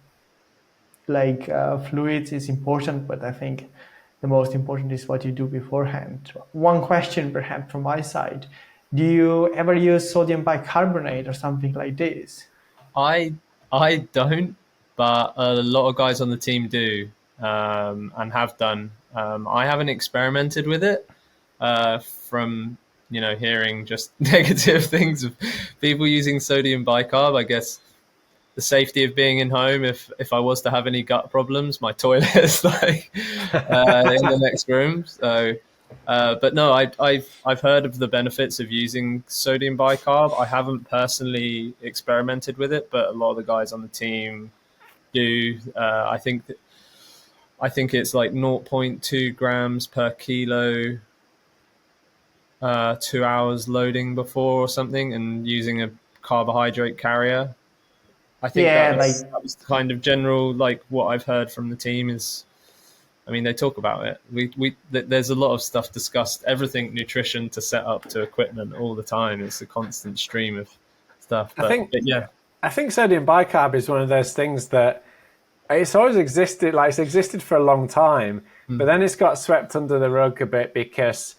like fluids is important. But I think the most important is what you do beforehand. One question perhaps from my side: do you ever use sodium bicarbonate or something like this? I don't, but a lot of guys on the team do, and have done. I haven't experimented with it from hearing just negative things of people using sodium bicarb. I guess the safety of being in home, if I was to have any gut problems, my toilet is like in the next room. So, but no, I've heard of the benefits of using sodium bicarb. I haven't personally experimented with it, but a lot of the guys on the team do. I think it's like 0.2 grams per kilo, 2 hours loading before or something, and using a carbohydrate carrier. I think Yeah, that was kind of general, like what I've heard from the team is, I mean, they talk about it. There's a lot of stuff discussed, everything nutrition to set up to equipment all the time. It's a constant stream of stuff. But yeah, I think sodium bicarb is one of those things that it's always existed. Like it's existed for a long time, but then it's got swept under the rug a bit because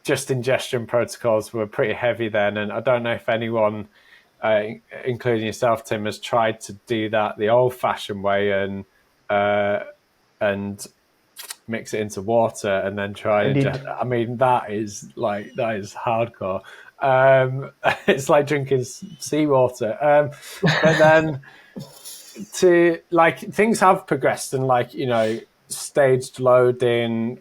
just ingestion protocols were pretty heavy then. And I don't know if anyone, including yourself, Tim, has tried to do that the old-fashioned way and mix it into water and then try and I mean, that is hardcore. It's like drinking seawater. But then to like things have progressed and like, staged loading,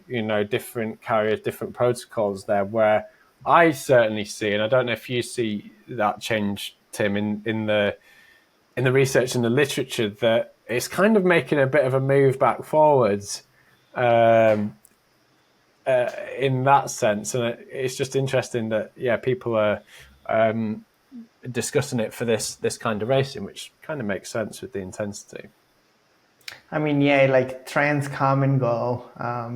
different carriers, different protocols there where I certainly see, and I don't know if you see that change, Tim, in the research and the literature, that it's kind of making a bit of a move back forwards in that sense. And it's just interesting that, people are discussing it for this kind of racing, which kind of makes sense with the intensity. I mean, yeah, like trends come and go.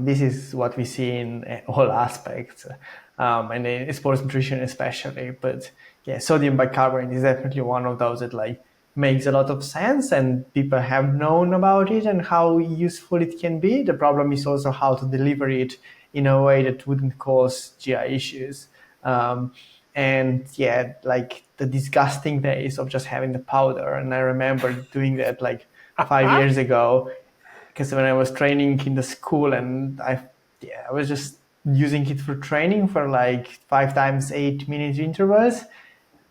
This is what we see in all aspects, and in sports nutrition especially. But yeah, sodium bicarbonate is definitely one of those that like makes a lot of sense, and people have known about it and how useful it can be. The problem is also how to deliver it in a way that wouldn't cause GI issues. And yeah, like the disgusting days of just having the powder. And I remember doing that like 5 years ago, because when I was training in the school, and I was just using it for training for like 5 times 8 minute intervals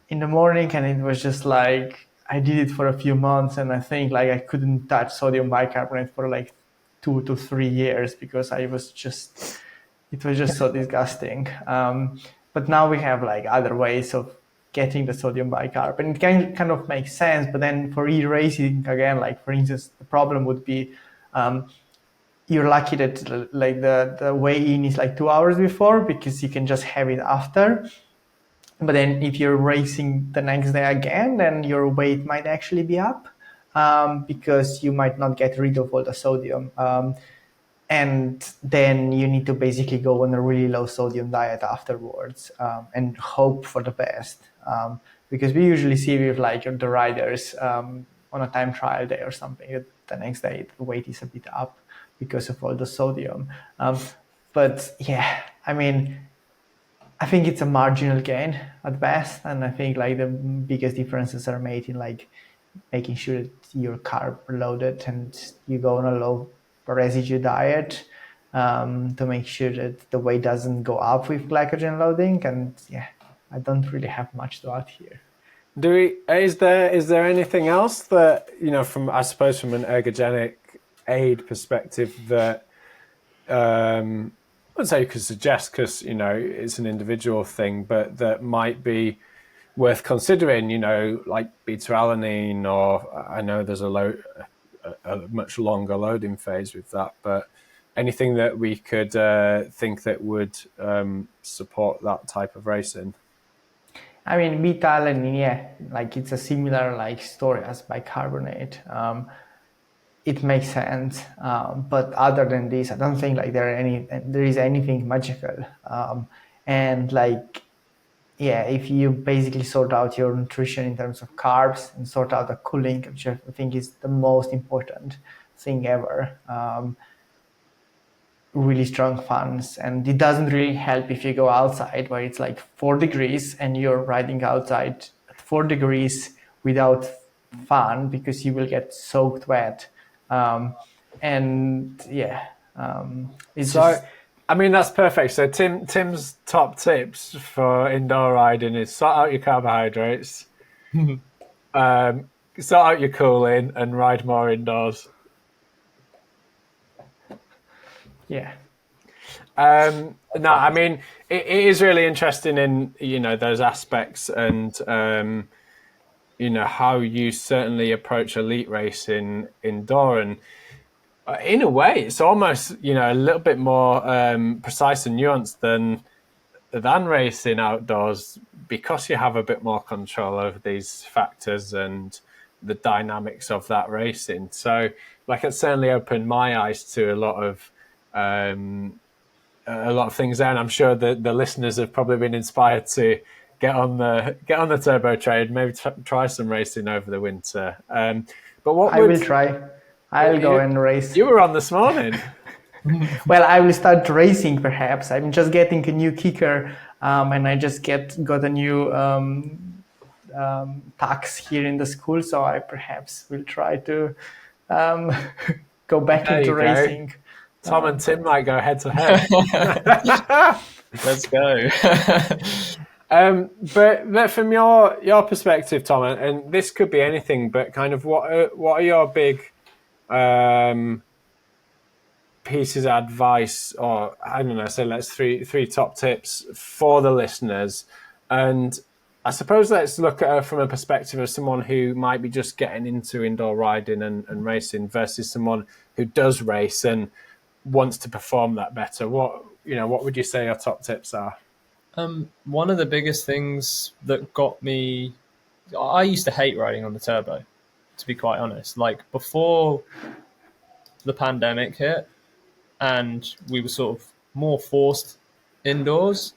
in the morning, and it was just like I did it for a few months, and I think like I couldn't touch sodium bicarbonate for like 2 to 3 years because it was just so disgusting. But now we have like other ways of getting the sodium bicarb, and it kind of makes sense. But then for e-racing again, like for instance, the problem would be you're lucky that like the weigh-in is like 2 hours before because you can just have it after. But then if you're racing the next day again, then your weight might actually be up because you might not get rid of all the sodium. and then you need to basically go on a really low sodium diet afterwards, and hope for the best. Because we usually see with like the riders on a time trial day or something, that the next day the weight is a bit up because of all the sodium. But yeah, I mean, I think it's a marginal gain at best, and I think like the biggest differences are made in like making sure that you're carb loaded and you go on a low residue diet, to make sure that the weight doesn't go up with glycogen loading. And yeah, I don't really have much to add here. Is there anything else that, from, I suppose, from an ergogenic aid perspective that I'd say you could suggest, because it's an individual thing, but that might be worth considering, like beta-alanine, or I know there's a much longer loading phase with that, but anything that we could think that would support that type of racing? I mean, beta-alanine, yeah, like it's a similar like story as bicarbonate. It makes sense, but other than this, I don't think like there is anything magical. And like, yeah, if you basically sort out your nutrition in terms of carbs and sort out the cooling, which I think is the most important thing ever. Really strong fans, and it doesn't really help if you go outside where it's like 4 degrees and you're riding outside at 4 degrees without fan, because you will get soaked wet. And yeah, it's So, just, I mean, that's perfect. So Tim's top tips for indoor riding is sort out your carbohydrates, sort out your cooling, and ride more indoors. yeah. No, I mean, it is really interesting in, those aspects, and, how you certainly approach elite racing indoor. And in a way, it's almost, a little bit more precise and nuanced than racing outdoors, because you have a bit more control over these factors and the dynamics of that racing. So, like, it certainly opened my eyes to a lot of things there, and I'm sure that the listeners have probably been inspired to get on the turbo train, maybe try some racing over the winter. But what I will try. I'll go and race. You were on this morning. Well, I will start racing perhaps. I'm just getting a new kicker, and I just got a new tax here in the school, so I perhaps will try to go back into racing. Tom and Tim might go head to head. Let's go. But from your perspective, Tom, and this could be anything, but kind of what are your big pieces of advice, or I don't know, so let's three top tips for the listeners. And I suppose let's look at it from a perspective of someone who might be just getting into indoor riding and racing versus someone who does race and wants to perform that better. What would you say your top tips are? One of the biggest things that got me, I used to hate riding on the turbo, to be quite honest. Like, before the pandemic hit and we were sort of more forced indoors,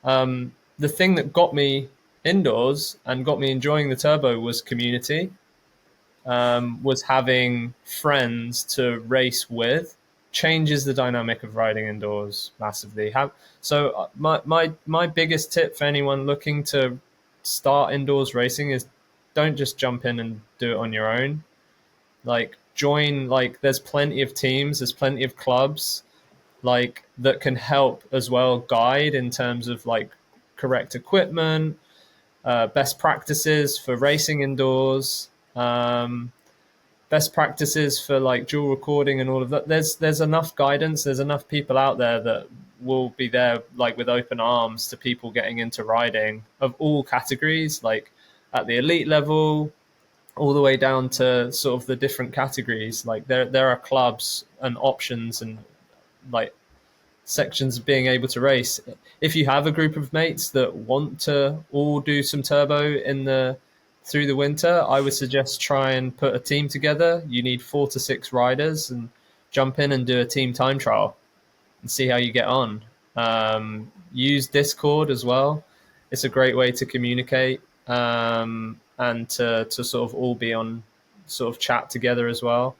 the thing that got me indoors and got me enjoying the turbo was community, was having friends to race with. Changes the dynamic of riding indoors massively. So my biggest tip for anyone looking to start indoors racing is don't just jump in and do it on your own. Like, join, like, there's plenty of teams, there's plenty of clubs like that can help as well, guide in terms of like correct equipment, best practices for racing indoors, best practices for like dual recording and all of that. There's enough guidance, there's enough people out there that will be there like with open arms to people getting into riding of all categories, like at the elite level all the way down to sort of the different categories. Like there are clubs and options and like sections of being able to race. If you have a group of mates that want to all do some turbo through the winter, I would suggest try and put a team together. You need 4 to 6 riders and jump in and do a team time trial and see how you get on. Use Discord as well. It's a great way to communicate, and to sort of all be on sort of chat together as well.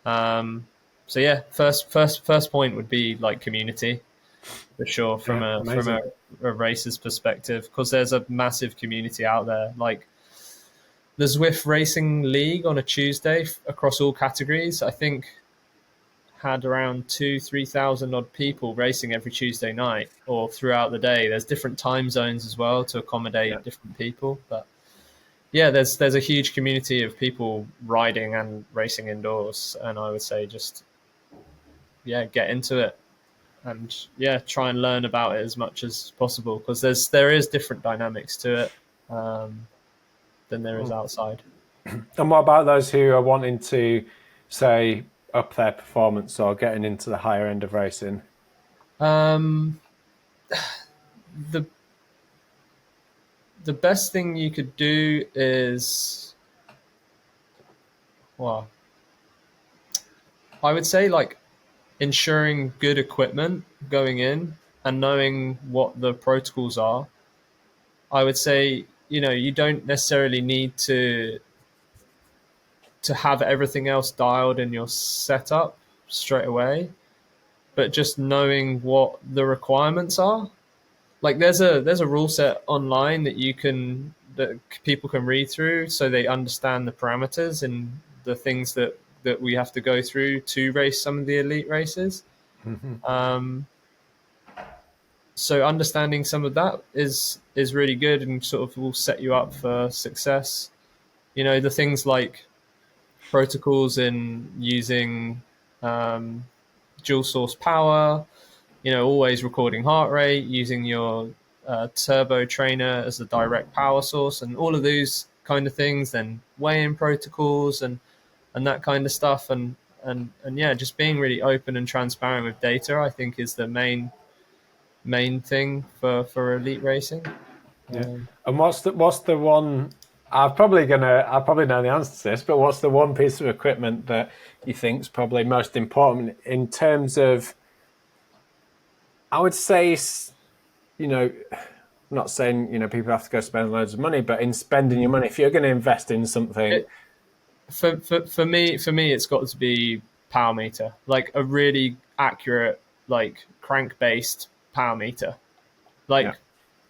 So yeah, first point would be like community, for sure, from a racer's perspective, because there's a massive community out there. Like the Zwift Racing League on a Tuesday across all categories, I think had around 3,000 odd people racing every Tuesday night or throughout the day. There's different time zones as well to accommodate different people, but yeah, there's a huge community of people riding and racing indoors, and I would say just get into it and try and learn about it as much as possible, because there is different dynamics to it than there is outside. And what about those who are wanting to, say, up their performance or getting into the higher end of racing? The best thing you could do is, well, I would say like ensuring good equipment going in and knowing what the protocols are. I would say, you don't necessarily need to have everything else dialed in your setup straight away, but just knowing what the requirements are. Like there's a rule set online that people can read through, so they understand the parameters and the things that we have to go through to race some of the elite races. Mm-hmm. So understanding some of that is really good and sort of will set you up for success. The things like protocols in using dual source power, always recording heart rate, using your turbo trainer as the direct power source, and all of those kind of things, then weigh-in protocols and that kind of stuff. And just being really open and transparent with data, I think, is the main thing for elite racing. And what's the one? I'll probably know the answer to this, but what's the one piece of equipment that you think is probably most important in terms of, I would say, I'm not saying, people have to go spend loads of money, but in spending your money, if you're going to invest in something. For me, it's got to be power meter, like a really accurate, like crank-based power meter.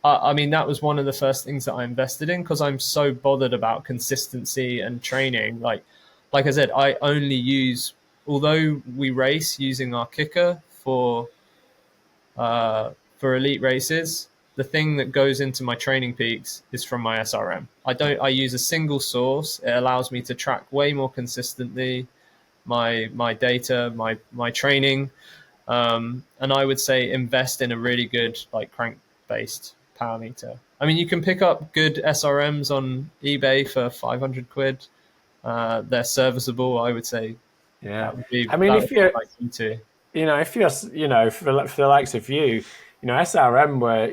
I mean, that was one of the first things that I invested in, because I'm so bothered about consistency and training. Like I said, I only use, although we race using our kicker for elite races, the thing that goes into my training peaks is from my SRM. I use a single source. It allows me to track way more consistently my data, my training. And I would say invest in a really good like crank-based power meter. I mean, you can pick up good SRMs on eBay for 500 quid. They're serviceable, I would say. Yeah. I mean, if you're, for the likes of you, SRM were,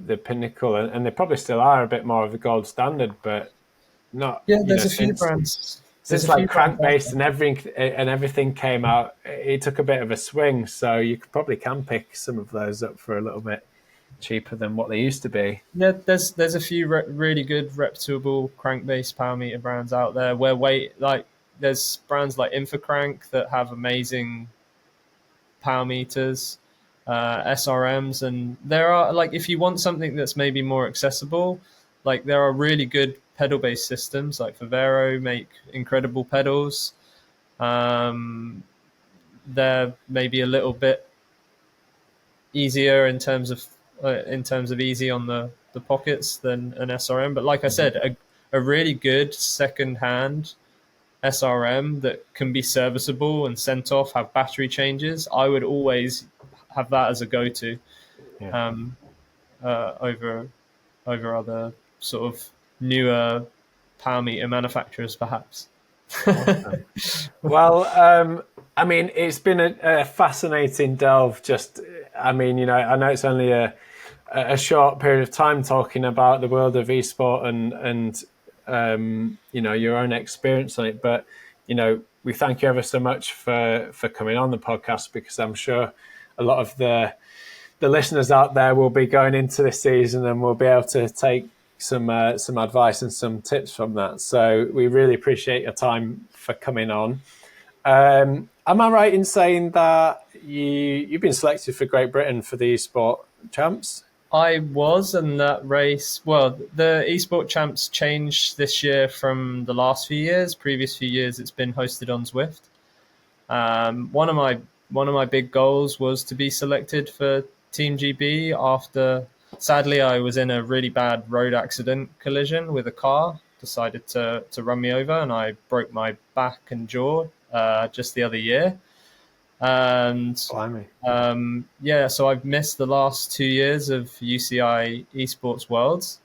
the pinnacle, and they probably still are a bit more of the gold standard, but not. Yeah, there's a few brands. Since like crank-based and everything came out, it took a bit of a swing. So you probably can pick some of those up for a little bit cheaper than what they used to be. Yeah, there's a few really good reputable crank-based power meter brands out there where there's brands like Infocrank that have amazing power meters, SRMs, and there are, like, if you want something that's maybe more accessible, like there are really good pedal-based systems, like Favero make incredible pedals. They're maybe a little bit easier in terms of easy on the pockets than an SRM. But like I said, a really good second-hand SRM that can be serviceable and sent off, have battery changes, I would always have that as a go-to over other sort of newer power meter manufacturers, perhaps. Well, I mean, it's been a fascinating delve. I know it's only a short period of time talking about the world of esport and your own experience on it, but we thank you ever so much for coming on the podcast, because I'm sure a lot of the listeners out there will be going into this season and will be able to take some advice and some tips from that. So we really appreciate your time for coming on. Am I right in saying that you've been selected for Great Britain for the eSport Champs? I was, and that race, well, the eSport Champs changed this year from the last few years. Previous few years, it's been hosted on Zwift. One of my big goals was to be selected for Team GB after, sadly, I was in a really bad road accident collision with a car, decided to run me over, and I broke my back and jaw just the other year. And so I've missed the last 2 years of UCI Esports Worlds.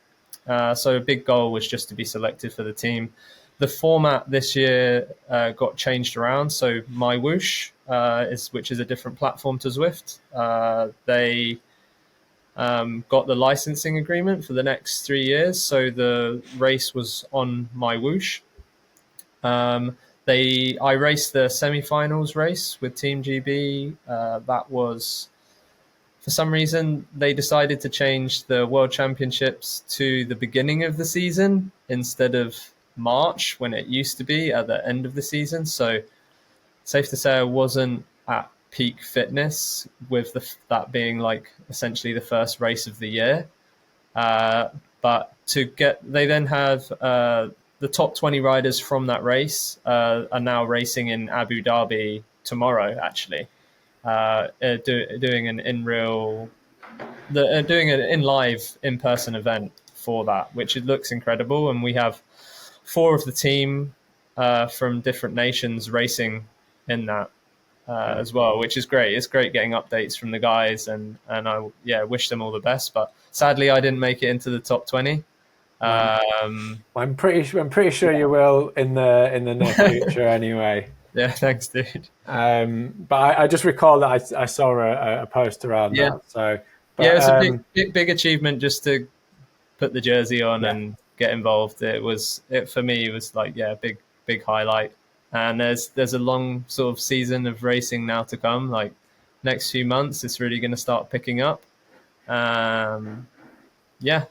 So a big goal was just to be selected for the team. The format this year got changed around. So My Whoosh, which is a different platform to Zwift, they got the licensing agreement for the next 3 years. So the race was on My Whoosh. I raced the semi-finals race with Team GB. That was, for some reason, they decided to change the World Championships to the beginning of the season instead of March, when it used to be at the end of the season. So safe to say I wasn't at peak fitness with that being like essentially the first race of the year. But they then have the top 20 riders from that race are now racing in Abu Dhabi tomorrow, actually, doing an in-person event for that, which it looks incredible. And we have 4 of the team from different nations racing in that as well, which is great. It's great getting updates from the guys, and I wish them all the best. But sadly, I didn't make it into the top 20. I'm pretty sure you will in the near future anyway. Yeah, thanks, dude. But I just recall that I saw a post around that. So it's a big achievement just to put the jersey on and get involved. For me, it was like big highlight. And there's a long sort of season of racing now to come. Like next few months, it's really going to start picking up.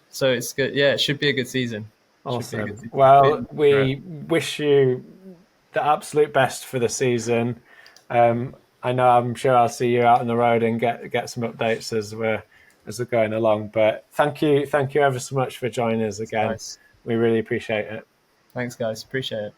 So it's good. Yeah, it should be a good season. Awesome. Well, we wish you the absolute best for the season. I'm sure I'll see you out on the road and get some updates as we're going along. But thank you ever so much for joining us again. Nice. We really appreciate it. Thanks, guys. Appreciate it.